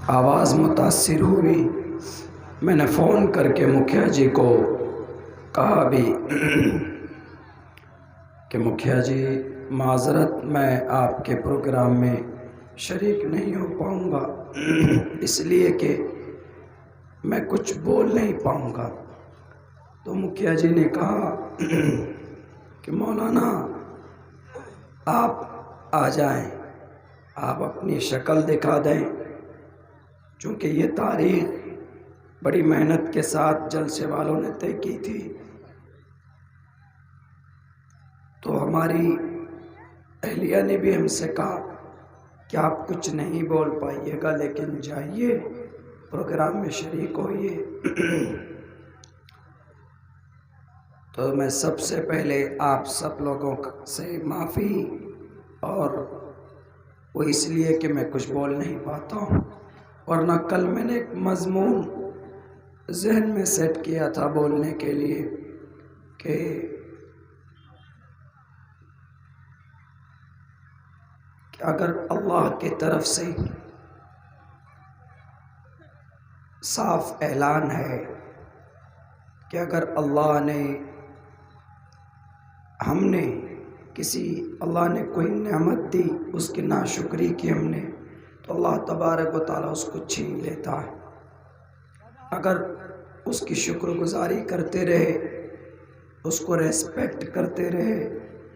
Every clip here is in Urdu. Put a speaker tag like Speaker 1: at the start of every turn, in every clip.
Speaker 1: آواز متاثر ہوئی۔ میں نے فون کر کے مکھیا جی کو کہا بھی کہ مکھیا جی معذرت، میں آپ کے پروگرام میں شریک نہیں ہو پاؤں گا اس لیے کہ میں کچھ بول نہیں پاؤں گا۔ تو مکھیا جی نے کہا کہ مولانا آپ آ جائیں، آپ اپنی شکل دکھا دیں، چونکہ یہ تاریخ بڑی محنت کے ساتھ جلسے والوں نے طے کی تھی، تو ہماری اہلیہ نے بھی ہم سے کہا کہ آپ کچھ نہیں بول پائیے گا لیکن جائیے پروگرام میں شریک ہوئیے۔ تو میں سب سے پہلے آپ سب لوگوں سے معافی، اور وہ اس لیے کہ میں کچھ بول نہیں پاتا ہوں، ورنہ کل میں نے ایک مضمون ذہن میں سیٹ کیا تھا بولنے کے لیے کہ اگر اللہ کی طرف سے صاف اعلان ہے کہ اگر اللہ نے اللہ نے کوئی نعمت دی، اس کی ناشکری کی ہم نے، تو اللہ تبارک و تعالیٰ اس کو چھین لیتا ہے۔ اگر اس کی شکر گزاری کرتے رہے، اس کو ریسپیکٹ کرتے رہے،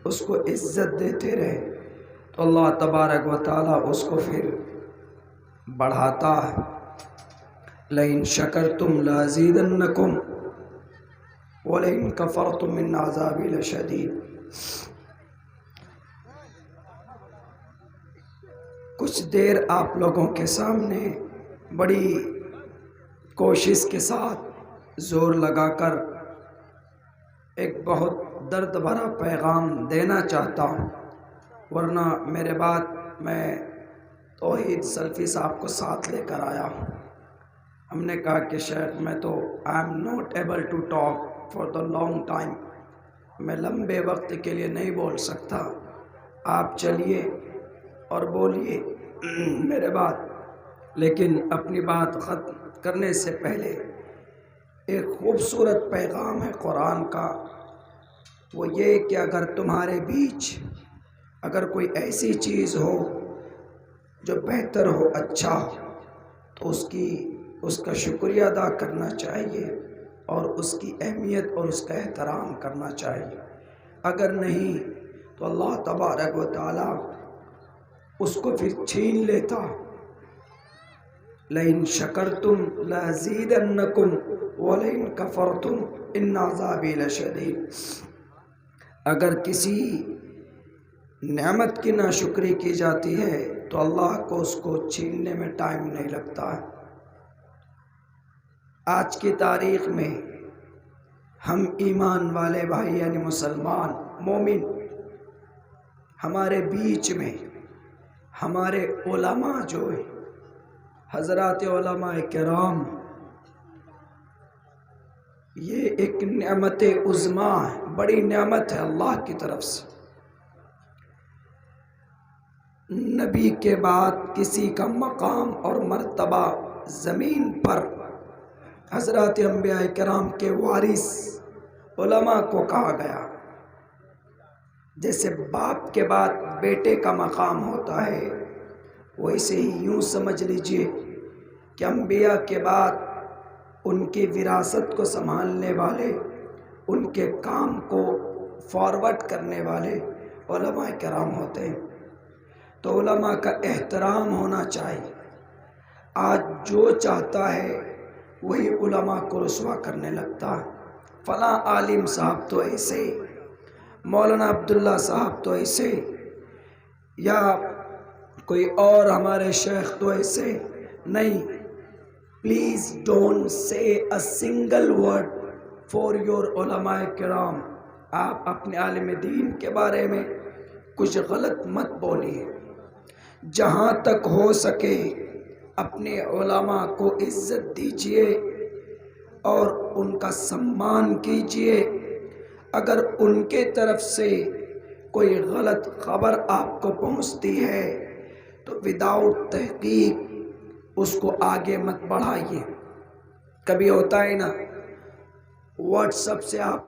Speaker 1: اس کو عزت دیتے رہے، تو اللہ تبارک و تعالیٰ اس کو پھر بڑھاتا ہے۔ لئن شکرتم لازیدنکم وَلَئِن كَفَرْتُمْ مِنْ عَذَابِي لَشَدِيدٌ۔ کچھ دیر آپ لوگوں کے سامنے بڑی کوشش کے ساتھ زور لگا کر ایک بہت درد بھرا پیغام دینا چاہتا ہوں، ورنہ میرے بعد میں توحید سلفی صاحب کو ساتھ لے کر آیا ہوں۔ ہم نے کہا کہ شیخ میں تو I am not able to talk for the long time، میں لمبے وقت کے لیے نہیں بول سکتا، آپ چلیے اور بولیے میرے بعد۔ لیکن اپنی بات ختم کرنے سے پہلے ایک خوبصورت پیغام ہے قرآن کا، وہ یہ کہ اگر تمہارے بیچ اگر کوئی ایسی چیز ہو جو بہتر ہو، اچھا ہو، تو اس کا شکریہ ادا کرنا چاہیے اور اس کی اہمیت اور اس کا احترام کرنا چاہیے۔ اگر نہیں تو اللہ تبارک و تعالیٰ اس کو پھر چھین لیتا۔ لئن شکرتم لازیدنکم ولئن کفرتم ان عذابی لشدید۔ اگر کسی نعمت کی ناشکری کی جاتی ہے تو اللہ کو اس کو چھیننے میں ٹائم نہیں لگتا ہے۔ آج کی تاریخ میں ہم ایمان والے بھائی یعنی مسلمان مومن، ہمارے بیچ میں ہمارے علماء جو ہیں، حضرات علماء کرام، یہ ایک نعمت عظمیٰ ہے، بڑی نعمت ہے اللہ کی طرف سے۔ نبی کے بعد کسی کا مقام اور مرتبہ زمین پر حضرات انبیاء کرام کے وارث علماء کو کہا گیا۔ جیسے باپ کے بعد بیٹے کا مقام ہوتا ہے، ویسے ہی یوں سمجھ لیجئے کہ انبیاء کے بعد ان کی وراثت کو سنبھالنے والے، ان کے کام کو فارورڈ کرنے والے علماء کرام ہوتے ہیں۔ تو علماء کا احترام ہونا چاہیے۔ آج جو چاہتا ہے وہی علماء کو رسوا کرنے لگتا ہے، فلاں عالم صاحب تو ایسے، مولانا عبداللہ صاحب تو ایسے، یا کوئی اور ہمارے شیخ تو ایسے۔ نہیں، please don't say a single word for your علماء کرام۔ آپ اپنے عالم دین کے بارے میں کچھ غلط مت بولیے۔ جہاں تک ہو سکے اپنے علماء کو عزت دیجیے اور ان کا سمان کیجیے۔ اگر ان کے طرف سے کوئی غلط خبر آپ کو پہنچتی ہے تو وداؤٹ تحقیق اس کو آگے مت بڑھائیے۔ کبھی ہوتا ہے نا، واٹس ایپ سے آپ